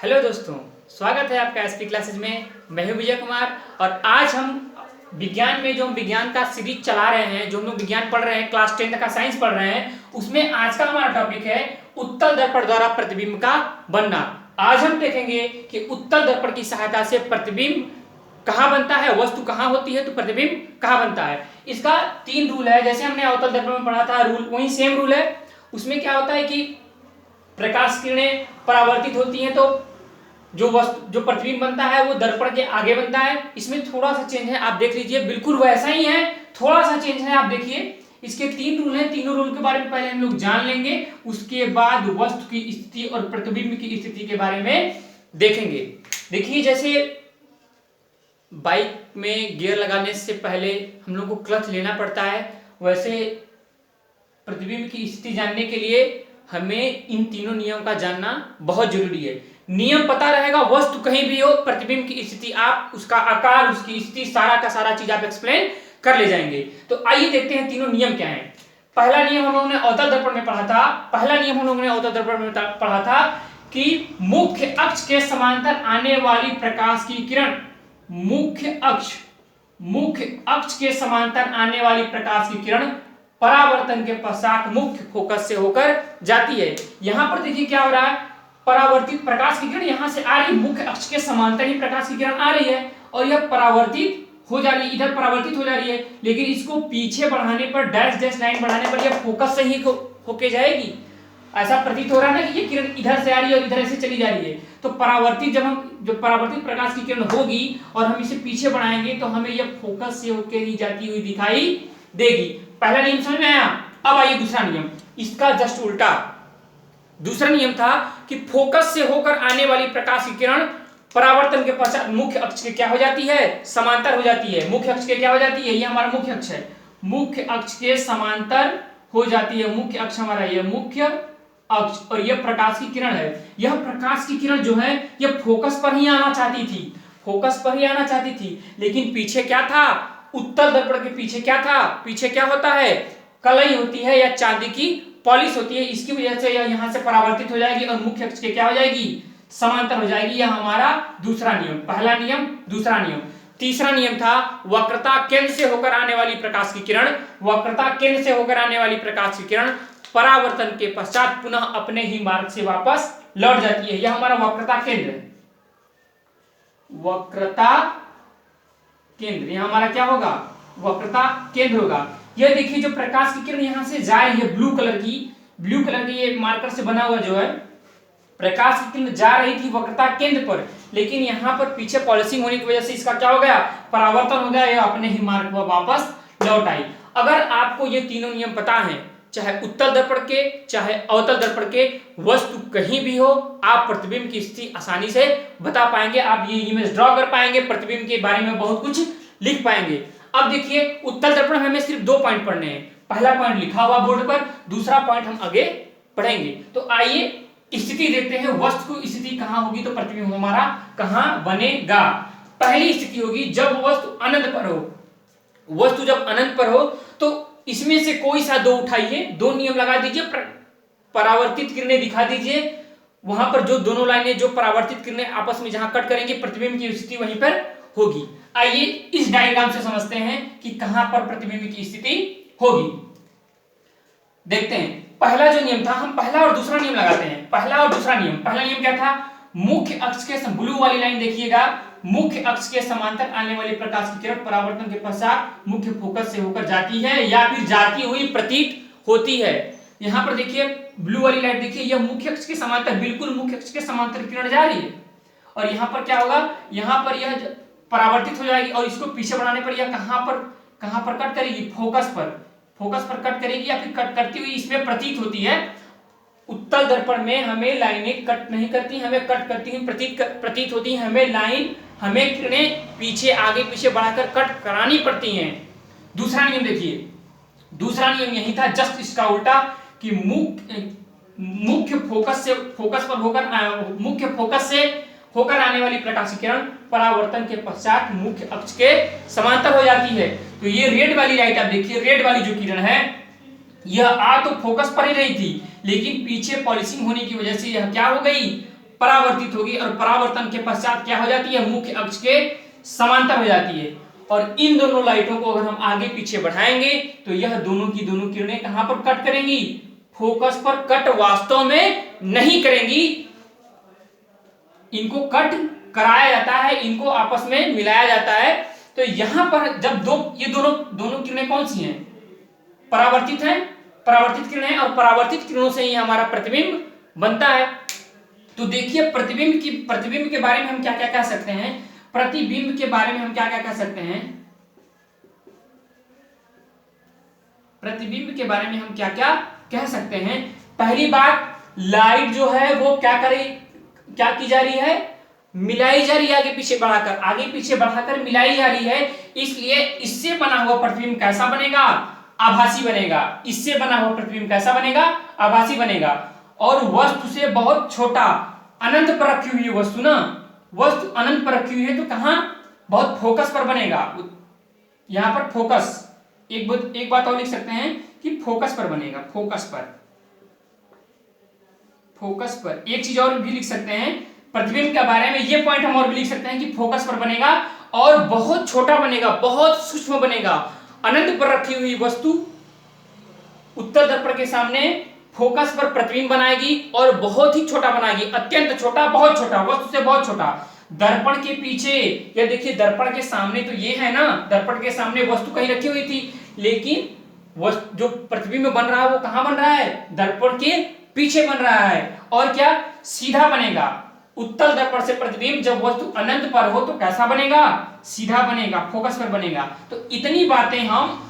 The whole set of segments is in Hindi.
हेलो दोस्तों, स्वागत है आपका एसपी क्लासेज में। मैं हूं विजय कुमार और आज हम विज्ञान में जो हम विज्ञान का सीरीज चला रहे हैं, जो हम लोग विज्ञान पढ़ रहे हैं, क्लास 10 का साइंस पढ़ रहे हैं, उसमें आज का हमारा टॉपिक है उत्तल दर्पण द्वारा प्रतिबिंब का बनना। आज हम देखेंगे कि उत्तल दर्पण की सहायता से प्रतिबिंब कहाँ बनता है, वस्तु कहाँ होती है तो प्रतिबिंब कहाँ बनता है। इसका 3 रूल है। जैसे हमने अवतल दर्पण में पढ़ा था रूल, वही सेम रूल है। उसमें क्या होता है कि प्रकाश किरणें परावर्तित होती हैं तो जो प्रतिबिंब बनता है वो दर्पण के आगे बनता है। इसमें थोड़ा सा चेंज है, आप देख लीजिए, बिल्कुल वैसा ही है, थोड़ा सा चेंज है, आप देखिए। इसके 3 रूल हैं, तीनों रूल के बारे में पहले हम लोग जान लेंगे, उसके बाद वस्तु की स्थिति और प्रतिबिंब की स्थिति के बारे में देखेंगे। देखिए, जैसे बाइक में गियर लगाने से पहले हम लोग को क्लच लेना पड़ता है, वैसे प्रतिबिंब की स्थिति जानने के लिए हमें इन तीनों नियम का जानना बहुत जरूरी है। नियम पता रहेगा, वस्तु कहीं भी हो, प्रतिबिंब की स्थिति आप उसका आकार, उसकी स्थिति, सारा का सारा चीज आप एक्सप्लेन कर ले जाएंगे। तो आइए देखते हैं तीनों नियम क्या हैं। पहला नियम हम लोगों ने अवतल दर्पण में पढ़ा था। कि मुख्य अक्ष के समांतर आने वाली प्रकाश की किरण मुख्य अक्ष के समांतर आने वाली प्रकाश की किरण परावर्तन के पश्चात मुख्य फोकस से होकर जाती है। यहां पर देखिए क्या हो रहा है, परावर्तित प्रकाश की किरण यहां से आ रही, मुख्य अक्ष के समांतर ही प्रकाश की किरण आ रही है और यह परावर्तित हो जा रही है, इधर परावर्तित हो जा रही है, लेकिन इसको पीछे बढ़ाने पर, डैश लाइन बढ़ाने पर यह फोकस से ही होके जाएगी। ऐसा प्रतीत हो रहा है ना कि ये किरण इधर से आ रही है और इधर से चली जा रही है। तो परावर्तित प्रकाश की किरण होगी और हम इसे पीछे बढ़ाएंगे तो हमें यह फोकस से होकर ही जाती हुई दिखाई देगी। पहला नियम समझ में आया। अब आइए दूसरा नियम, इसका जस्ट उल्टा। दूसरा नियम था कि फोकस से होकर आने वाली प्रकाश की किरण परावर्तन के पश्चात मुख्य अक्ष के क्या हो जाती है, समांतर हो जाती है। मुख्य अक्ष के क्या हो जाती है, ये हमारा मुख्य अक्ष है, मुख्य अक्ष के समांतर हो जाती है। मुख्य अक्ष हमारा ये मुख्य अक्ष और यह प्रकाश की किरण है। यह प्रकाश की किरण जो है यह फोकस पर ही आना चाहती थी, लेकिन पीछे क्या था, उत्तल दर्पण के पीछे क्या था, पीछे क्या होता है, कलई होती है या चांदी की पॉलिश होती है। इसकी वजह से यह यहां से परावर्तित हो जाएगी और मुख्य अक्ष के क्या हो जाएगी, समांतर हो जाएगी। यह हमारा दूसरा नियम, पहला नियम, दूसरा नियम। तीसरा नियम था वक्रता केंद्र से होकर आने वाली प्रकाश की किरण परावर्तन के पश्चात पुनः अपने ही मार्ग से वापस लौट जाती है। यह हमारा वक्रता केंद्र यह हमारा क्या होगा, वक्रता केंद्र होगा। यह देखिए जो प्रकाश की किरण यहां से जा रही है, ब्लू कलर की ये मार्कर से बना हुआ जो है, प्रकाश की किरण जा रही थी वक्रता केंद्र पर, लेकिन यहां पर पीछे पॉलिशिंग होने की वजह से इसका क्या हो गया, परावर्तन हो गया, यह अपने ही मार्ग पर वापस लौट आई। अगर आपको ये तीनों नियम पता है, चाहे उत्तल दर्पण के चाहे अवतल दर्पण के, वस्तु कहीं भी हो, आप प्रतिबिंब की स्थिति आसानी से बता पाएंगे। आप ये इमेज ड्रॉ कर पाएंगे, प्रतिबिंब के बारे में बहुत कुछ लिख पाएंगे। अब देखिए उत्तल दर्पण में हमें सिर्फ 2 पॉइंट पढ़ने हैं। पहला पॉइंट लिखा हुआ बोर्ड पर, दूसरा पॉइंट हम आगे पढ़ेंगे। तो आइए स्थिति देखते हैं, वस्तु की स्थिति कहां होगी तो प्रतिबिंब हमारा कहां बनेगा। पहली स्थिति होगी जब वस्तु अनंत पर हो। तो इसमें से कोई सा 2 उठाइए, 2 नियम लगा दीजिए, परावर्तित किरणें दिखा दीजिए, वहां पर जो दोनों लाइनें जो परावर्तित किरणें आपस में जहां कट करेंगे, प्रतिबिंब की स्थिति वहीं पर होगी। आइए इस डायग्राम से समझते हैं कि कहां पर प्रतिबिंब की स्थिति होगी। देखते हैं पहला जो नियम था, हम पहला और दूसरा नियम लगाते हैं। पहला नियम क्या था, मुख्य अक्ष के, ब्लू वाली लाइन देखिएगा, मुख्य अक्ष के समांतर आने वाली प्रकाश की किरण परावर्तन के पश्चात मुख्य फोकस से होकर जाती है या फिर जाती हुई प्रतीत होती है। यहां पर देखिए ब्लू वाली लाइन देखिए, यह मुख्य अक्ष के समांतर, बिल्कुल मुख्य अक्ष के समांतर किरण जा रही है और यहां पर क्या होगा, यहां पर यह परावर्तित हो जाएगी और इसको पीछे बढ़ाने पर यह कहां पर कट करेगी, फोकस पर कट करेगी या फिर कट करती हुई इसमें प्रतीत होती है। उत्तल दर्पण में हमें लाइनें कट नहीं करती, हमें कट करती हुई प्रतीत होती है। हमें किरणें पीछे आगे पीछे बढ़ाकर कट करानी पड़ती हैं। दूसरा नियम देखिए, दूसरा नियम यही था, जस्ट इसका उल्टा, कि मुख्य फोकस से होकर आने वाली प्रकाश की किरण परावर्तन के पश्चात मुख्य अक्ष के समांतर हो जाती है। तो ये रेड वाली लाइट आप देखिए, रेड वाली जो किरण है यह आ तो फोकस पर ही रही थी, लेकिन पीछे पॉलिशिंग होने की वजह से यह क्या हो गई, परावर्तित होगी और परावर्तन के पश्चात क्या हो जाती है, मुख्य अक्ष के समांतर हो जाती है। और इन दोनों लाइटों को अगर हम आगे पीछे बढ़ाएंगे तो यह दोनों की दोनों किरणें कहां पर कट करेंगी, फोकस पर कट वास्तव में नहीं करेंगी, इनको कट कराया जाता है, इनको आपस में मिलाया जाता है। तो यहां पर जब ये दोनों किरणें कौन सी हैं, परावर्तित हैं, परावर्तित किरणें, और परावर्तित किरणों से ही हमारा प्रतिबिंब बनता है। तो देखिए प्रतिबिंब के बारे में हम क्या क्या कह सकते हैं, प्रतिबिंब के बारे में हम क्या क्या कह सकते हैं, प्रतिबिंब के बारे में हम क्या क्या कह सकते हैं। पहली बात, लाइट जो है वो क्या की जा रही है, मिलाई जा रही है, आगे पीछे बढ़ाकर मिलाई जा रही है। इसलिए इससे बना हुआ प्रतिबिंब कैसा बनेगा, आभासी बनेगा। इससे बना हुआ प्रतिबिंब कैसा बनेगा, आभासी बनेगा। और वस्तु से बहुत छोटा, अनंत पर रखी हुई वस्तु ना, वस्तु अनंत पर रखी हुई है तो कहां, बहुत फोकस पर बनेगा। यहां पर फोकस, एक बात और लिख सकते हैं कि फोकस पर बनेगा, फोकस पर। एक चीज और भी लिख सकते हैं प्रतिबिंब के बारे में, ये पॉइंट हम और भी लिख सकते हैं कि फोकस पर बनेगा और बहुत छोटा बनेगा, बहुत सूक्ष्म बनेगा। अनंत पर रखी हुई वस्तु उत्तर दर्पण के सामने फोकस पर प्रतिबिंब बनाएगी और बहुत ही छोटा बनाएगी, अत्यंत छोटा, बहुत छोटा, वस्तु से बहुत छोटा। दर्पण के पीछे या देखिए दर्पण के सामने तो ये है ना, दर्पण के सामने वस्तु कहीं रखी हुई थी, लेकिन जो प्रतिबिंब बन रहा है वो कहां बन रहा है, दर्पण के पीछे बन रहा है। और क्या, सीधा बनेगा। उत्तल दर्पण से प्रतिबिंब जब वस्तु अनंत पर हो तो कैसा बनेगा, सीधा बनेगा, फोकस पर बनेगा। तो इतनी बातें हम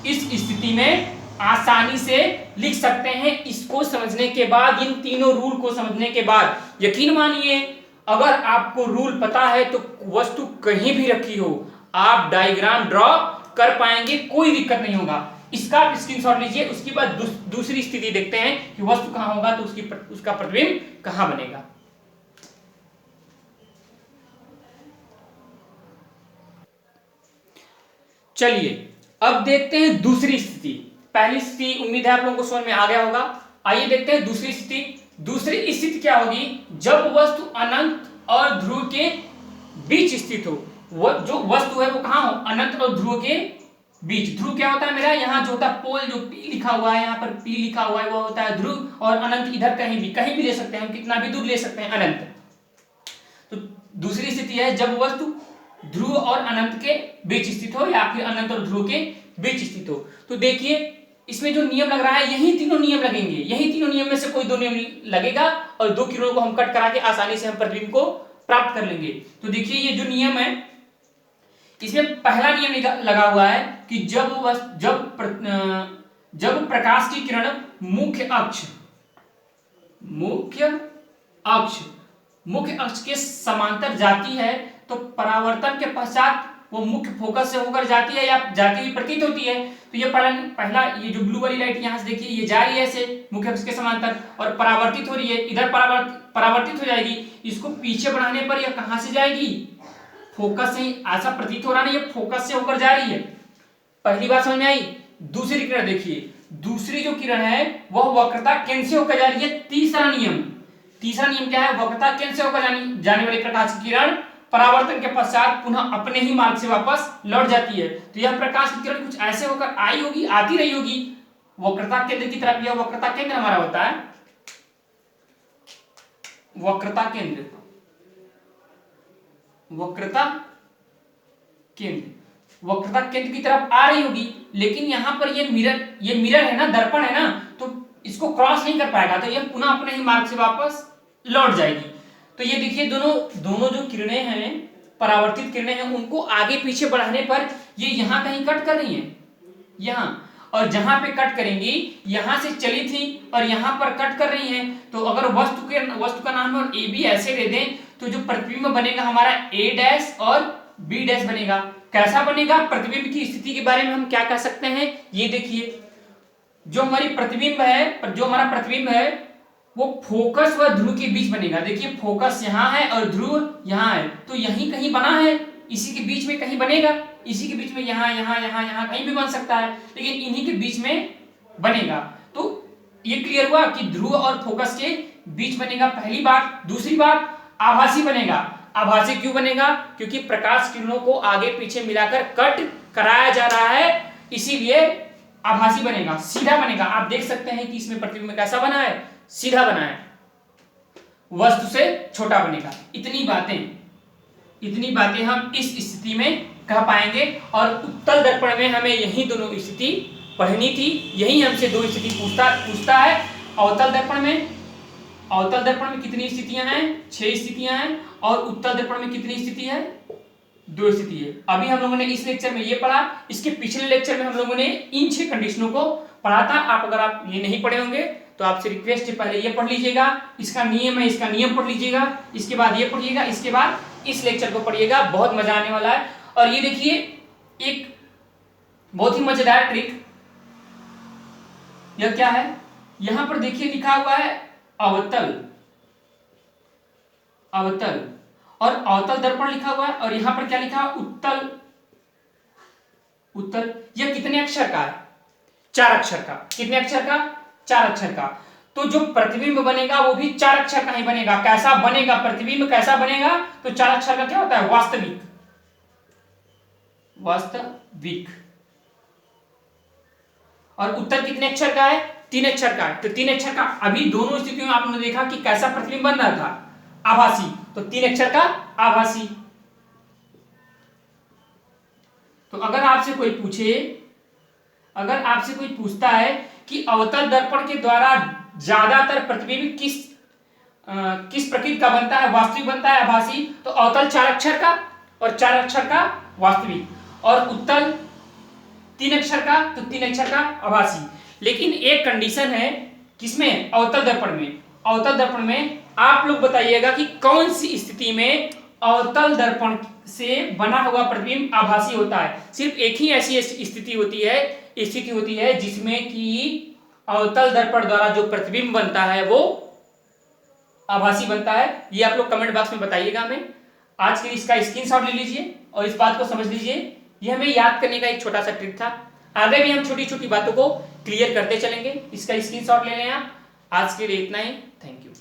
इस स्थिति में आसानी से लिख सकते हैं। इसको समझने के बाद, इन तीनों रूल को समझने के बाद, यकीन मानिए अगर आपको रूल पता है तो वस्तु कहीं भी रखी हो आप डायग्राम ड्रॉ कर पाएंगे, कोई दिक्कत नहीं होगा। इसका आप स्क्रीनशॉट लीजिए। उसके बाद दूसरी स्थिति देखते हैं कि वस्तु कहां होगा तो उसका प्रतिबिंब कहां बनेगा। चलिए अब देखते हैं दूसरी स्थिति। पहली स्थिति उम्मीद है आप लोगों को समझ में आ गया होगा। आइए देखते हैं दूसरी स्थिति। दूसरी स्थिति क्या होगी, जब वस्तु अनंत और ध्रुव के बीच स्थित हो। जो वस्तु है वो कहां हो, अनंत और ध्रुव के बीच। ध्रुव क्या होता है मेरा, यहाँ जो होता है पोल, जो पी लिखा हुआ है, यहाँ पर पी लिखा हुआ है वो होता है ध्रुव, और अनंत इधर कहीं भी ले सकते हैं हम, कितना भी दूर ले सकते हैं अनंत। तो दूसरी स्थिति है जब वस्तु ध्रुव और अनंत के बीच स्थित हो या फिर अनंत और ध्रुव के बीच स्थित हो। तो देखिए इसमें जो नियम लग रहा है, यही तीनों नियम लगेंगे, यही तीनों नियम में से कोई दो नियम लगेगा और दो किरणों को हम कट करा के आसानी से हम प्रतिबिंब को प्राप्त कर लेंगे। तो देखिए ये जो नियम है, इसमें पहला नियम लगा हुआ है कि जब प्रकाश की किरण मुख्य अक्ष के समांतर जाती है तो परावर्तन के पश्चात वो मुख्य फोकस से होकर जाती है या जाती हुई प्रतीत होती है। तो ये पहला ये जो ब्लू वाली लाइट यहां से देखिए, ये जा रही है ऐसे मुख्य अक्ष के समांतर और परावर्तित हो रही है, इधर परावर्तित हो जाएगी। इसको पीछे बढ़ाने पर यह कहां से जाएगी, फोकस से ही, ऐसा प्रतीत हो रहा नहीं, ये फोकस से होकर जा रही है। पहली बात समझ में आई। दूसरी किरण देखिए, दूसरी जो किरण है वह वक्रता केंद्र से होकर जा रही है। तीसरा नियम क्या है, वक्रता केंद्र से होकर जाने वाली प्रकाश की किरण परावर्तन के पश्चात पुनः अपने ही मार्ग से वापस लौट जाती है। तो यह प्रकाश की किरण कुछ ऐसे होकर आती रही होगी वक्रता केंद्र की तरफ। यह वक्रता केंद्र हमारा होता है, वक्रता केंद्र की तरफ आ रही होगी, लेकिन यहां पर ये मिरर है ना, दर्पण है ना, तो इसको क्रॉस नहीं कर पाएगा, तो यह पुनः अपने ही मार्ग से वापस लौट जाएगी। तो ये देखिए दोनों जो किरणें हैं, परावर्तित किरणें हैं, उनको आगे पीछे बढ़ाने पर ये यहां कहीं कट कर रही हैं, यहां, और जहां पे कट करेंगी यहां से चली थी और यहां पर कट कर रही हैं। तो अगर वस्तु का नाम और ए बी ऐसे दे दें तो जो प्रतिबिंब बनेगा हमारा ए डैश और बी डैश बनेगा। कैसा बनेगा, प्रतिबिंब की स्थिति के बारे में हम क्या कह सकते हैं, ये देखिए जो हमारा प्रतिबिंब है वो फोकस व ध्रुव के बीच बनेगा। देखिए फोकस यहाँ है और ध्रुव यहाँ है, तो यहीं कहीं बना है, इसी के बीच में कहीं बनेगा, इसी के बीच में यहाँ कहीं भी बन सकता है, लेकिन इन्हीं के बीच में बनेगा। तो ये क्लियर हुआ कि ध्रुव और फोकस के बीच बनेगा, पहली बात। दूसरी बात, आभासी बनेगा। आभासी क्यों बनेगा? क्योंकि प्रकाश किरणों को आगे पीछे मिलाकर कट कराया जा रहा है, इसीलिए आभासी बनेगा। सीधा बनेगा, आप देख सकते हैं कि इसमें प्रतिबिंब कैसा बना है, सीधा बना है, वस्तु से छोटा बनेगा। इतनी बातें हम इस स्थिति में कह पाएंगे। और उत्तल दर्पण में हमें यही दोनों स्थिति पढ़नी थी, यही हमसे दो स्थिति पूछता है। अवतल दर्पण में कितनी स्थितियां हैं? 6 स्थितियां हैं। और उत्तल दर्पण में कितनी स्थिति है? 2 स्थिति है। अभी हम लोगों ने इस लेक्चर में ये पढ़ा, इसके पिछले लेक्चर में हम लोगों ने इन 6 कंडीशनों को पढ़ा था। अगर आप ये नहीं पढ़े होंगे तो आपसे रिक्वेस्ट है पहले ये पढ़ लीजिएगा, इसका नियम है, इसका नियम पढ़ लीजिएगा, इसके बाद ये पढ़िएगा, इसके बाद इस लेक्चर को पढ़िएगा, बहुत मजा आने वाला है। और ये देखिए एक बहुत ही मजेदार ट्रिक, यह क्या है? यहां पर देखिए लिखा हुआ है अवतल और अवतल दर्पण लिखा हुआ है, और यहां पर क्या लिखा है? उत्तल। यह कितने अक्षर का है? 4 अक्षर का। कितने अक्षर का? 4 अक्षर का। तो जो प्रतिबिंब बनेगा वो भी 4 अक्षर का ही बनेगा। कैसा बनेगा प्रतिबिंब? कैसा बनेगा? तो 4 अक्षर का क्या होता है? वास्तविक। और उत्तर कितने अक्षर का है? 3 अक्षर का है। तो 3 अक्षर का, अभी दोनों स्थितियों में आपने देखा कि कैसा प्रतिबिंब बन रहा था? आभासी। तो 3 अक्षर का आभासी। तो अगर आपसे कोई पूछता है कि अवतल दर्पण के द्वारा ज्यादातर प्रतिबिंब किस प्रकृति का बनता है? वास्तविक बनता है, आभासी? तो अवतल 4 अक्षर का और 4 अक्षर का वास्तविक, और उत्तल 3 अक्षर का, तो 3 अक्षर का आभासी। लेकिन एक कंडीशन है, किसमें? अवतल दर्पण में। अवतल दर्पण में आप लोग बताइएगा कि कौन सी स्थिति में अवतल दर्पण से बना हुआ प्रतिबिंब आभासी होता है? सिर्फ एक ही ऐसी स्थिति होती है जिसमें कि अवतल दर्पण द्वारा जो प्रतिबिंब बनता है वो आभासी बनता है। ये आप लोग कमेंट बॉक्स में बताइएगा हमें। आज के इसका स्क्रीनशॉट ले लीजिए और इस बात को समझ लीजिए। ये हमें याद करने का एक छोटा सा ट्रिक था। आगे भी हम छोटी छोटी बातों को क्लियर करते चलेंगे। इसका स्क्रीनशॉट ले लें आप। आज के लिए इतना ही। Thank you.